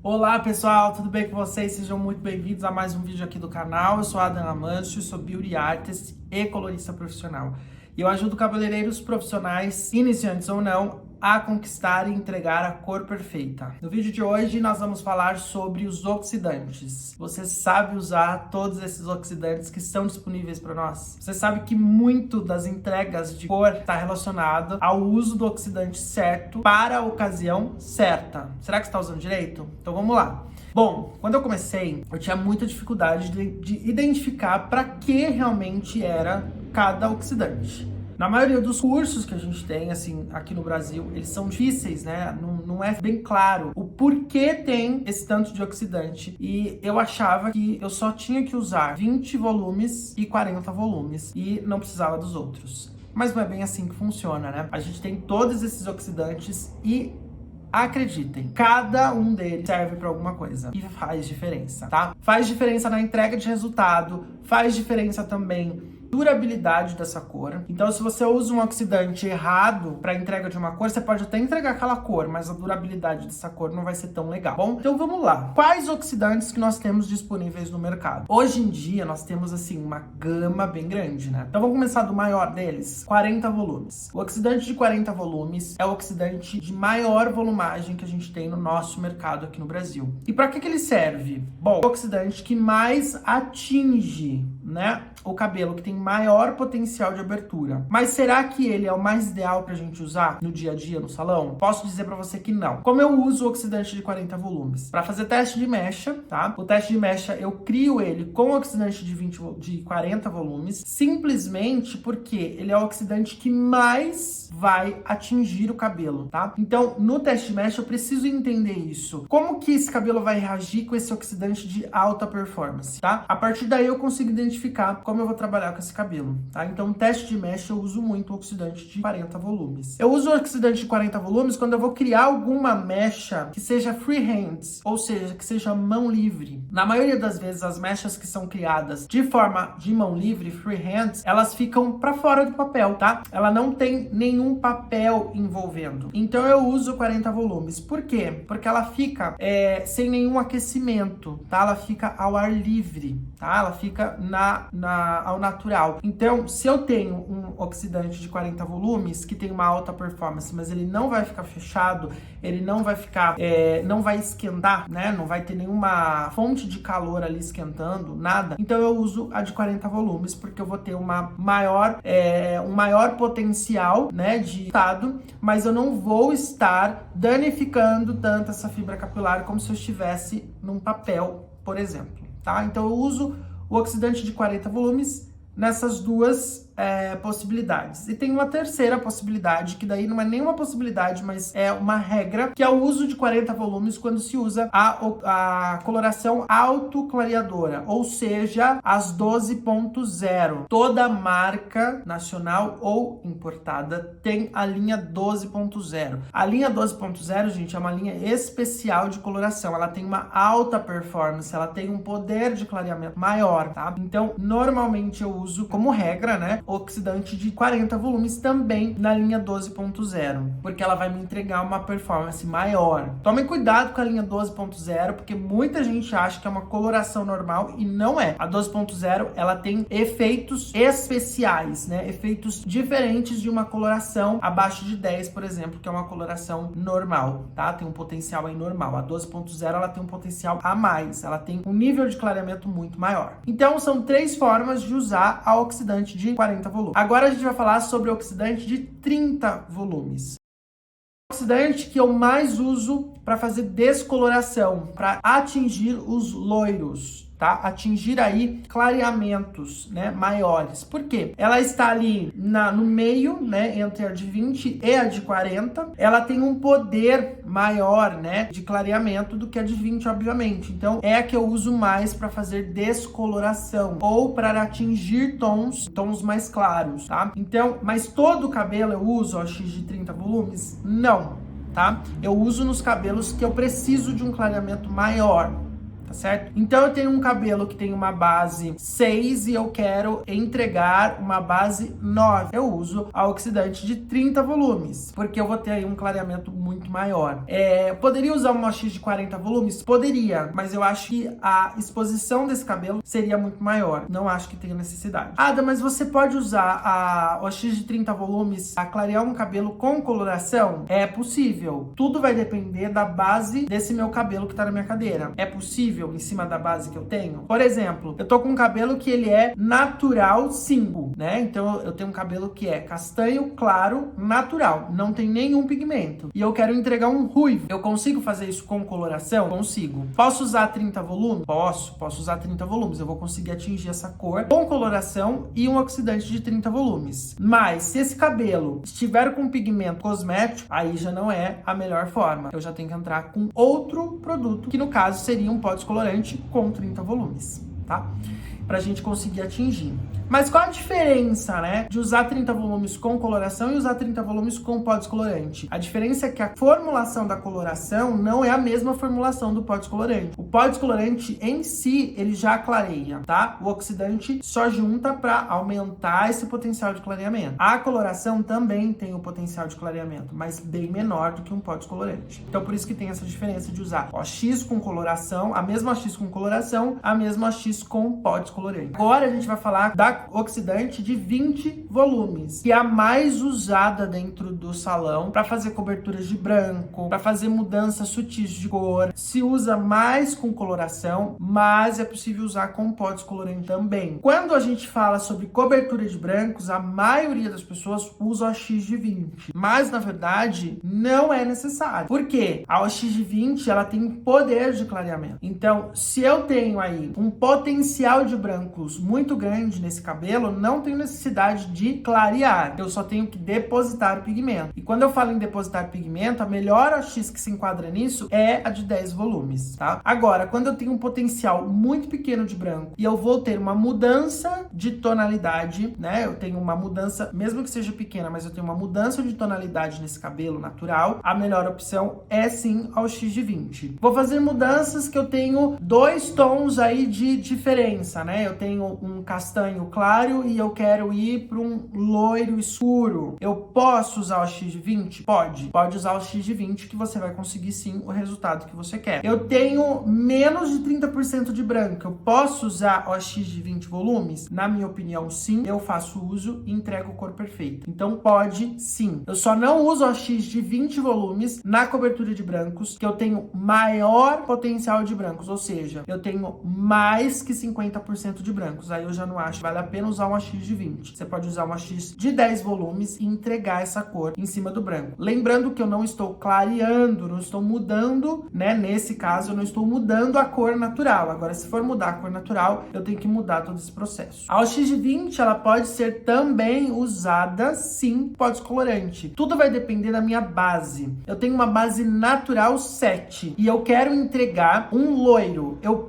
Olá pessoal, tudo bem com vocês? Sejam muito bem-vindos a mais um vídeo aqui do canal. Eu sou Adam Amâncio, sou beauty artist e colorista profissional. E eu ajudo cabeleireiros profissionais, iniciantes ou não, a conquistar e entregar a cor perfeita. No vídeo de hoje nós vamos falar sobre os oxidantes. Você sabe usar todos esses oxidantes que estão disponíveis para nós? Você sabe que muito das entregas de cor está relacionado ao uso do oxidante certo para a ocasião certa. Será que você está usando direito? Então vamos lá. Bom, quando eu comecei, eu tinha muita dificuldade de identificar para que realmente era cada oxidante. Na maioria dos cursos que a gente tem, assim, aqui no Brasil, eles são difíceis, né? Não é bem claro o porquê tem esse tanto de oxidante. E eu achava que eu só tinha que usar 20 volumes e 40 volumes e não precisava dos outros. Mas não é bem assim que funciona, né? A gente tem todos esses oxidantes e acreditem, cada um deles serve para alguma coisa e faz diferença, tá? Faz diferença na entrega de resultado, faz diferença também durabilidade dessa cor. Então, se você usa um oxidante errado para entrega de uma cor, você pode até entregar aquela cor, mas a durabilidade dessa cor não vai ser tão legal. Bom, então vamos lá. Quais oxidantes que nós temos disponíveis no mercado? Hoje em dia, nós temos, assim, uma gama bem grande, né? Então, vamos começar do maior deles, 40 volumes. O oxidante de 40 volumes é o oxidante de maior volumagem que a gente tem no nosso mercado aqui no Brasil. E para que ele serve? Bom, é o oxidante que mais atinge, né, o cabelo, que tem maior potencial de abertura. Mas será que ele é o mais ideal pra gente usar no dia a dia, no salão? Posso dizer pra você que não. Como eu uso o oxidante de 40 volumes? Pra fazer teste de mecha, tá? O teste de mecha, eu crio ele com o oxidante de 40 volumes, simplesmente porque ele é o oxidante que mais vai atingir o cabelo, tá? Então, no teste de mecha, eu preciso entender isso. Como que esse cabelo vai reagir com esse oxidante de alta performance, tá? A partir daí, eu consigo identificar como eu vou trabalhar com esse cabelo, tá? Então, teste de mecha, eu uso muito o oxidante de 40 volumes. Eu uso o oxidante de 40 volumes quando eu vou criar alguma mecha que seja freehand, ou seja, que seja mão livre. Na maioria das vezes, as mechas que são criadas de forma de mão livre, freehand, elas ficam para fora do papel, tá? Ela não tem nenhum papel envolvendo. Então, eu uso 40 volumes. Por quê? Porque ela fica sem nenhum aquecimento, tá? Ela fica ao ar livre, tá? Ela fica ao natural. Então, se eu tenho um oxidante de 40 volumes que tem uma alta performance, mas ele não vai ficar fechado, ele não vai ficar, não vai esquentar, né? Não vai ter nenhuma fonte de calor ali esquentando, nada. Então, eu uso a de 40 volumes, porque eu vou ter um maior potencial, né, de estado, mas eu não vou estar danificando tanto essa fibra capilar como se eu estivesse num papel, por exemplo, tá? Então, eu uso o oxidante de 40 volumes nessas duas possibilidades. E tem uma terceira possibilidade, que daí não é nenhuma possibilidade, mas é uma regra, que é o uso de 40 volumes quando se usa a coloração autoclareadora, ou seja, as 12.0. Toda marca nacional ou importada tem a linha 12.0. A linha 12.0, gente, é uma linha especial de coloração. Ela tem uma alta performance, ela tem um poder de clareamento maior, tá? Então, normalmente eu uso como regra, né, oxidante de 40 volumes também na linha 12.0, porque ela vai me entregar uma performance maior. Tomem cuidado com a linha 12.0, porque muita gente acha que é uma coloração normal e não é. A 12.0, ela tem efeitos especiais, né? Efeitos diferentes de uma coloração abaixo de 10, por exemplo, que é uma coloração normal, tá? Tem um potencial aí normal. A 12.0, ela tem um potencial a mais, ela tem um nível de clareamento muito maior. Então, são 3 formas de usar a oxidante de 40 volumes. Agora a gente vai falar sobre o oxidante de 30 volumes. O oxidante que eu mais uso para fazer descoloração, para atingir os loiros, tá? Atingir aí clareamentos, né, maiores. Por quê? Ela está ali no meio, né, entre a de 20 e a de 40. Ela tem um poder maior, né, de clareamento do que a de 20, obviamente. Então, é a que eu uso mais para fazer descoloração ou para atingir tons mais claros, tá? Então, mas todo o cabelo eu uso OX de 30 volumes? Não, tá? Eu uso nos cabelos que eu preciso de um clareamento maior, tá certo? Então eu tenho um cabelo que tem uma base 6 e eu quero entregar uma base 9. Eu uso a oxidante de 30 volumes, porque eu vou ter aí um clareamento muito maior. Poderia usar uma OX de 40 volumes? Poderia, mas eu acho que a exposição desse cabelo seria muito maior. Não acho que tenha necessidade. Ada, mas você pode usar a OX de 30 volumes a clarear um cabelo com coloração? É possível. Tudo vai depender da base desse meu cabelo que tá na minha cadeira. É possível em cima da base que eu tenho? Por exemplo, eu tô com um cabelo que ele é natural 5, né? Então eu tenho um cabelo que é castanho claro natural, não tem nenhum pigmento. E eu quero entregar um ruivo. Eu consigo fazer isso com coloração? Consigo. Posso usar 30 volumes? Posso usar 30 volumes. Eu vou conseguir atingir essa cor com coloração e um oxidante de 30 volumes. Mas se esse cabelo estiver com pigmento cosmético, aí já não é a melhor forma. Eu já tenho que entrar com outro produto, que no caso seria um pó descolorante com 30 volumes, tá? Pra gente conseguir atingir. Mas qual a diferença, né, de usar 30 volumes com coloração e usar 30 volumes com pó descolorante? A diferença é que a formulação da coloração não é a mesma formulação do pó descolorante. O pó descolorante em si, ele já clareia, tá? O oxidante só junta para aumentar esse potencial de clareamento. A coloração também tem o potencial de clareamento, mas bem menor do que um pó descolorante. Então por isso que tem essa diferença de usar OX com coloração, a mesma OX com coloração, a mesma OX com pó descolorante. Agora a gente vai falar da oxidante de 20 volumes, que é a mais usada dentro do salão para fazer coberturas de branco, para fazer mudanças sutis de cor. Se usa mais com coloração, mas é possível usar com pó descolorante também. Quando a gente fala sobre cobertura de brancos, a maioria das pessoas usa OX de 20, mas na verdade não é necessário. Por quê? A OX de 20 ela tem poder de clareamento. Então, se eu tenho aí um potencial de brancos muito grande nesse cabelo, não tenho necessidade de clarear. Eu só tenho que depositar pigmento. E quando eu falo em depositar pigmento, a melhor OX que se enquadra nisso é a de 10 volumes, tá? Agora, quando eu tenho um potencial muito pequeno de branco e eu vou ter uma mudança de tonalidade, né? Eu tenho uma mudança, mesmo que seja pequena, mas eu tenho uma mudança de tonalidade nesse cabelo natural, a melhor opção é sim a OX de 20. Vou fazer mudanças que eu tenho 2 tons aí de diferença, né? Eu tenho um castanho claro e eu quero ir para um loiro escuro. Eu posso usar o OX de 20? Pode usar o OX de 20 que você vai conseguir sim o resultado que você quer. Eu tenho menos de 30% de branco. Eu posso usar o OX de 20 volumes? Na minha opinião, sim. Eu faço uso e entrego cor perfeita. Então pode sim. Eu só não uso o OX de 20 volumes na cobertura de brancos, que eu tenho maior potencial de brancos, ou seja, eu tenho mais que 50% de brancos. Aí eu já não acho que vale a pena usar um OX de 20. Você pode usar um OX de 10 volumes e entregar essa cor em cima do branco. Lembrando que eu não estou clareando, não estou mudando, né? Nesse caso, eu não estou mudando a cor natural. Agora, se for mudar a cor natural, eu tenho que mudar todo esse processo. A OX de 20, ela pode ser também usada, sim, pó descolorante. Tudo vai depender da minha base. Eu tenho uma base natural 7 e eu quero entregar um loiro. Eu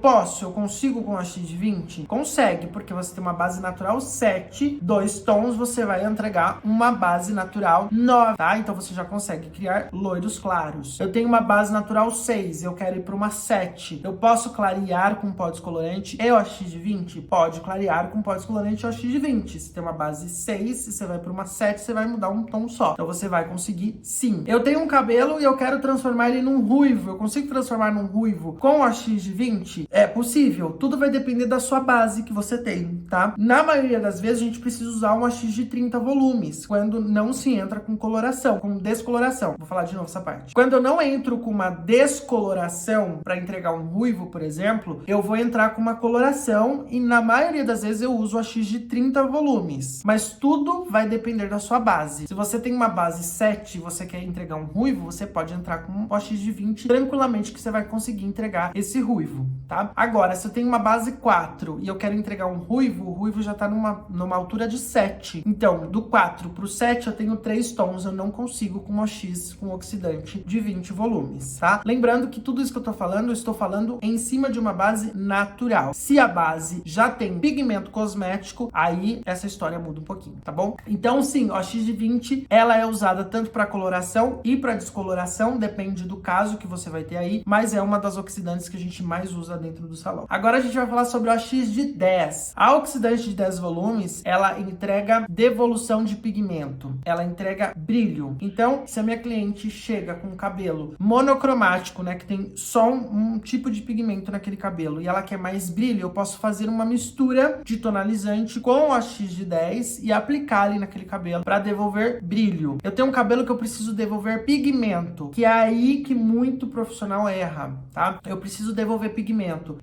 consigo com a OX de 20? Consegue, porque você tem uma base natural 7, 2 tons, você vai entregar uma base natural 9, tá? Então você já consegue criar loiros claros. Eu tenho uma base natural 6, eu quero ir para uma 7. Eu posso clarear com pó descolorante e OX de 20? Pode clarear com pó descolorante e OX de 20. Se tem uma base 6, se você vai para uma 7, você vai mudar um tom só. Então você vai conseguir sim. Eu tenho um cabelo e eu quero transformar ele num ruivo. Eu consigo transformar num ruivo com OX de 20? É possível. Tudo vai depender da sua base que você tem, tá? Na maioria das vezes a gente precisa usar um OX de 30 volumes, quando não se entra com coloração, com descoloração. Vou falar de novo essa parte. Quando eu não entro com uma descoloração para entregar um ruivo, por exemplo, eu vou entrar com uma coloração e na maioria das vezes eu uso o OX de 30 volumes. Mas tudo vai depender da sua base. Se você tem uma base 7 e você quer entregar um ruivo, você pode entrar com um OX de 20 tranquilamente que você vai conseguir entregar esse ruivo, tá? Agora, se eu tenho uma base 4 e eu quero entregar um ruivo, o ruivo negativo já tá numa altura de 7. Então, do 4 pro 7 eu tenho 3 tons, eu não consigo com OX com oxidante de 20 volumes, tá? Lembrando que tudo isso que eu estou falando em cima de uma base natural. Se a base já tem pigmento cosmético, aí essa história muda um pouquinho, tá bom? Então, sim, OX de 20, ela é usada tanto para coloração e para descoloração, depende do caso que você vai ter aí, mas é uma das oxidantes que a gente mais usa dentro do salão. Agora a gente vai falar sobre o OX de 10. A oxidante de 10 volumes, ela entrega devolução de pigmento, ela entrega brilho. Então, se a minha cliente chega com um cabelo monocromático, né, que tem só um tipo de pigmento naquele cabelo e ela quer mais brilho, eu posso fazer uma mistura de tonalizante com o OX de 10 e aplicar ali naquele cabelo para devolver brilho. Eu tenho um cabelo que eu preciso devolver pigmento, que é aí que muito profissional erra, tá? Eu preciso devolver pigmento.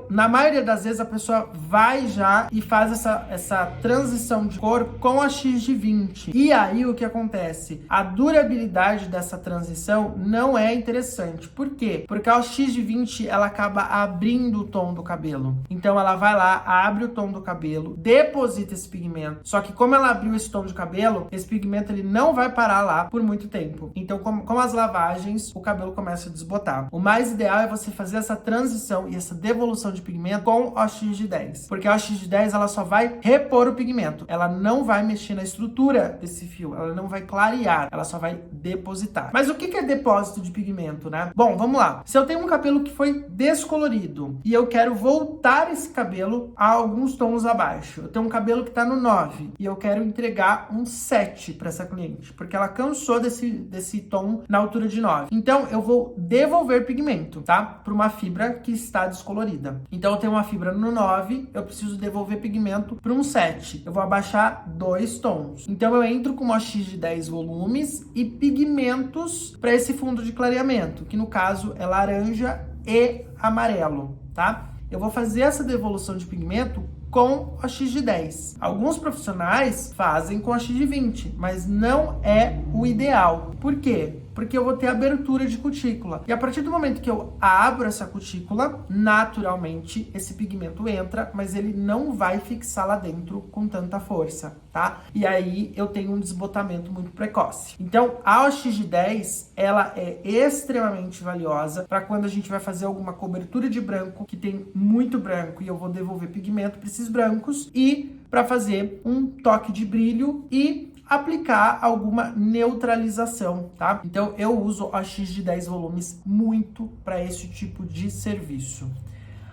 Na maioria das vezes, a pessoa vai já e faz essa transição de cor com a X de 20. E aí, o que acontece? A durabilidade dessa transição não é interessante. Por quê? Porque a X de 20, ela acaba abrindo o tom do cabelo. Então, ela vai lá, abre o tom do cabelo, deposita esse pigmento. Só que como ela abriu esse tom de cabelo, esse pigmento ele não vai parar lá por muito tempo. Então, com as lavagens, o cabelo começa a desbotar. O mais ideal é você fazer essa transição e essa devolução de pigmento com o X de 10. Porque a X de 10, ela só vai repor o pigmento. Ela não vai mexer na estrutura desse fio. Ela não vai clarear. Ela só vai depositar. Mas o que é depósito de pigmento, né? Bom, vamos lá. Se eu tenho um cabelo que foi descolorido e eu quero voltar esse cabelo a alguns tons abaixo. Eu tenho um cabelo que tá no 9 e eu quero entregar um 7 para essa cliente, porque ela cansou desse tom na altura de 9. Então, eu vou devolver pigmento, tá? Para uma fibra que está descolorida. Então, eu tenho uma fibra no 9, eu preciso devolver pigmento para um 7. Eu vou abaixar 2 tons. Então, eu entro com uma X de 10 volumes e pigmentos para esse fundo de clareamento, que no caso é laranja e amarelo, tá? Eu vou fazer essa devolução de pigmento com a X de 10. Alguns profissionais fazem com a X de 20, mas não é o ideal. Por quê? Porque eu vou ter abertura de cutícula. E a partir do momento que eu abro essa cutícula, naturalmente esse pigmento entra, mas ele não vai fixar lá dentro com tanta força, tá? E aí eu tenho um desbotamento muito precoce. Então, a OX de 10, ela é extremamente valiosa para quando a gente vai fazer alguma cobertura de branco, que tem muito branco e eu vou devolver pigmento para esses brancos, e para fazer um toque de brilho e aplicar alguma neutralização, tá? Então, eu uso a X de 10 volumes muito para esse tipo de serviço.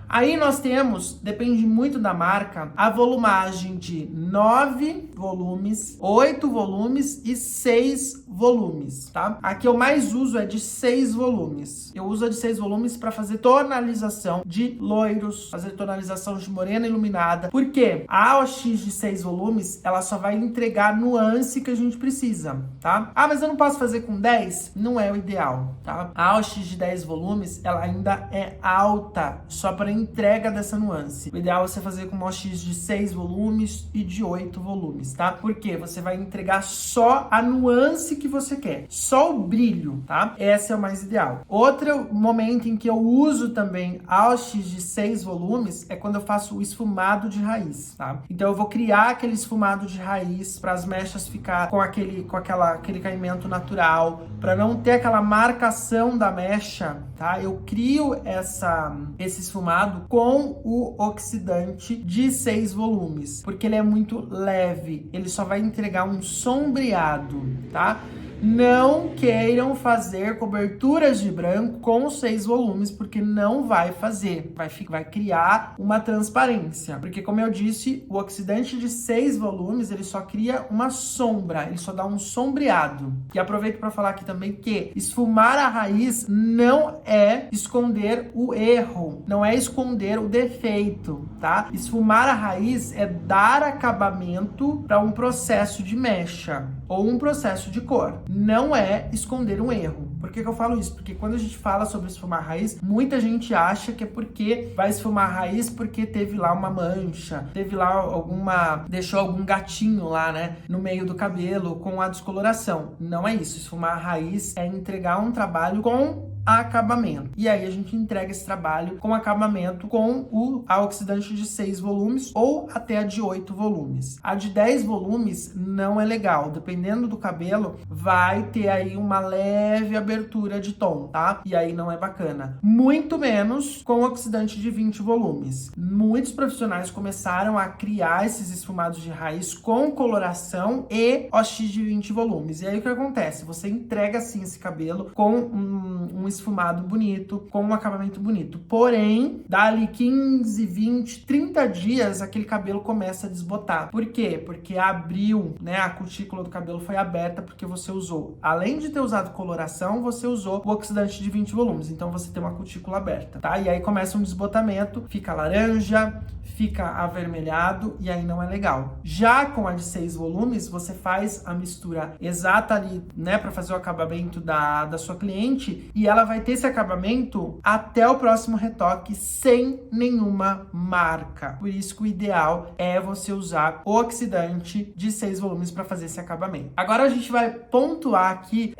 Aí nós temos, depende muito da marca, a volumagem de 9 volumes, 8 volumes e 6 volumes, tá? A que eu mais uso é de 6 volumes. Eu uso a de 6 volumes para fazer tonalização de loiros, fazer tonalização de morena iluminada. Por quê? A OX de 6 volumes, ela só vai entregar a nuance que a gente precisa, tá? Ah, mas eu não posso fazer com 10? Não é o ideal, tá? A OX de 10 volumes, ela ainda é alta, só para entrega dessa nuance. O ideal é você fazer com uma OX de 6 volumes e de 8 volumes, tá? Porque você vai entregar só a nuance que você quer, só o brilho, tá? Esse é o mais ideal. Outro momento em que eu uso também a OX de 6 volumes é quando eu faço o esfumado de raiz, tá? Então eu vou criar aquele esfumado de raiz para as mechas ficar com aquele caimento natural, para não ter aquela marcação da mecha, tá? Eu crio esse esfumado com o oxidante de 6 volumes, porque ele é muito leve, ele só vai entregar um sombreado, tá? Não queiram fazer coberturas de branco com 6 volumes, porque não vai fazer. Vai criar uma transparência. Porque, como eu disse, o oxidante de 6 volumes, ele só cria uma sombra, ele só dá um sombreado. E aproveito para falar aqui também que esfumar a raiz não é esconder o erro, não é esconder o defeito, tá? Esfumar a raiz é dar acabamento para um processo de mecha ou um processo de cor. Não é esconder um erro. Por que eu falo isso? Porque quando a gente fala sobre esfumar a raiz, muita gente acha que é porque vai esfumar a raiz porque teve lá uma mancha, teve lá deixou algum gatinho lá, né, no meio do cabelo com a descoloração. Não é isso. Esfumar a raiz é entregar um trabalho com acabamento. E aí a gente entrega esse trabalho com acabamento com a oxidante de 6 volumes ou até a de 8 volumes. A de 10 volumes não é legal, dependendo do cabelo, vai ter aí uma leve abertura de tom, tá? E aí não é bacana. Muito menos com oxidante de 20 volumes. Muitos profissionais começaram a criar esses esfumados de raiz com coloração e OX de 20 volumes. E aí o que acontece? Você entrega assim esse cabelo com um esfumado bonito, com um acabamento bonito. Porém, dali 15, 20, 30 dias, aquele cabelo começa a desbotar. Por quê? Porque abriu, né? A cutícula do cabelo foi aberta porque você usou, além de ter usado coloração, você usou o oxidante de 20 volumes. Então você tem uma cutícula aberta, tá? E aí começa um desbotamento, fica laranja, fica avermelhado e aí não é legal. Já com a de 6 volumes, você faz a mistura exata ali, né, para fazer o acabamento da sua cliente e ela vai ter esse acabamento até o próximo retoque sem nenhuma marca. Por isso que o ideal é você usar o oxidante de 6 volumes para fazer esse acabamento. Agora a gente vai pontuar aqui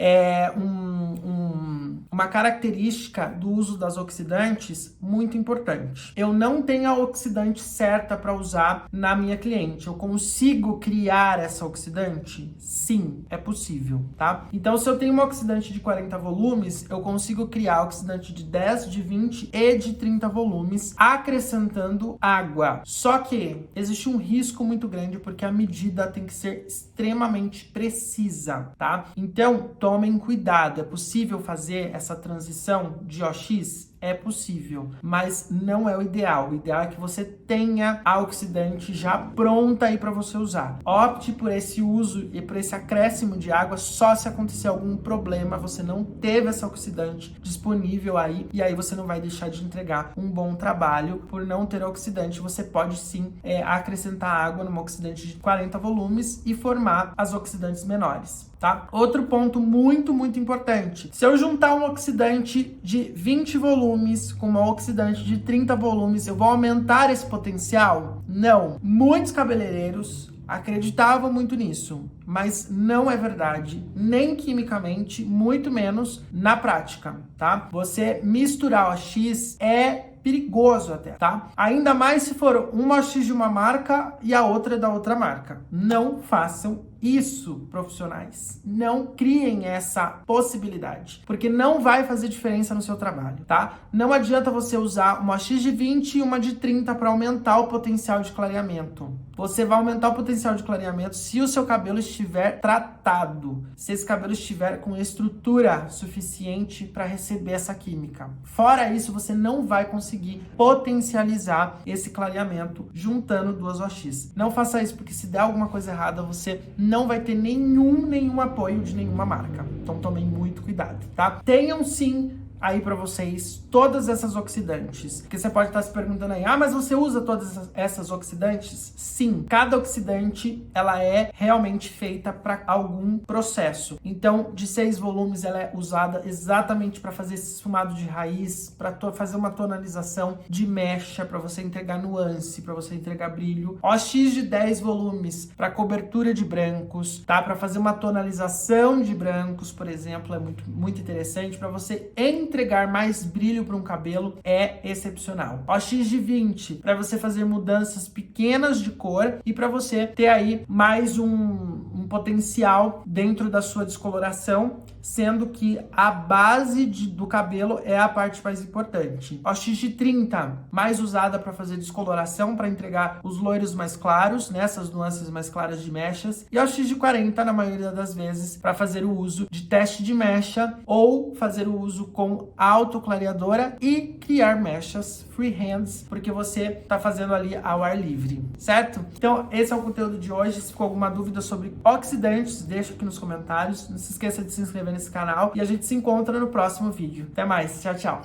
uma característica do uso das oxidantes muito importante. Eu não tenho a oxidante certa para usar na minha cliente. Eu consigo criar essa oxidante? Sim, é possível, tá? Então, se eu tenho uma oxidante de 40 volumes, eu consigo criar oxidante de 10, de 20 e de 30 volumes, acrescentando água. Só que existe um risco muito grande porque a medida tem que ser extremamente precisa, tá? Então, tomem cuidado. É possível fazer essa transição de OX? É possível, mas não é o ideal. O ideal é que você tenha a oxidante já pronta aí para você usar. Opte por esse uso e por esse acréscimo de água só se acontecer algum problema, você não teve essa oxidante disponível aí, e aí você não vai deixar de entregar um bom trabalho por não ter oxidante. Você pode sim acrescentar água numa oxidante de 40 volumes e formar as oxidantes menores, tá? Outro ponto muito importante. Se eu juntar um oxidante de 20 volumes com uma oxidante de 30 volumes, eu vou aumentar esse potencial? Não. Muitos cabeleireiros acreditavam muito nisso, mas não é verdade, nem quimicamente, muito menos na prática, tá? Você misturar OX é perigoso até, tá? Ainda mais se for uma OX de uma marca e a outra da outra marca. Não façam isso, profissionais. Não criem essa possibilidade, porque não vai fazer diferença no seu trabalho, tá? Não adianta você usar uma OX de 20 e uma de 30 para aumentar o potencial de clareamento. Você vai aumentar o potencial de clareamento se o seu cabelo estiver tratado, se esse cabelo estiver com estrutura suficiente para receber essa química. Fora isso, você não vai conseguir potencializar esse clareamento juntando duas OX. Não faça isso, porque se der alguma coisa errada, você não vai ter nenhum apoio de nenhuma marca. Então tomem muito cuidado, tá? Tenham sim aí para vocês todas essas oxidantes, porque você pode estar se perguntando aí, mas você usa todas essas oxidantes? Sim, cada oxidante ela é realmente feita para algum processo. Então, de 6 volumes ela é usada exatamente para fazer esse esfumado de raiz, para fazer uma tonalização de mecha, para você entregar nuance, para você entregar brilho. OX de 10 volumes para cobertura de brancos, tá? Para fazer uma tonalização de brancos, por exemplo, é muito interessante para você entregar mais brilho para um cabelo, é excepcional. OX de 20 para você fazer mudanças pequenas de cor e para você ter aí mais um potencial dentro da sua descoloração, sendo que a base do cabelo é a parte mais importante. OX de 30 mais usada para fazer descoloração, para entregar os loiros mais claros, nessas nuances mais claras de mechas, e OX de 40 na maioria das vezes para fazer o uso de teste de mecha ou fazer o uso com autoclareadora e criar mechas freehands, porque você tá fazendo ali ao ar livre, certo? Então, esse é o conteúdo de hoje. Se ficou alguma dúvida sobre oxidantes, deixa aqui nos comentários. Não se esqueça de se inscrever nesse canal e a gente se encontra no próximo vídeo. Até mais, tchau, tchau!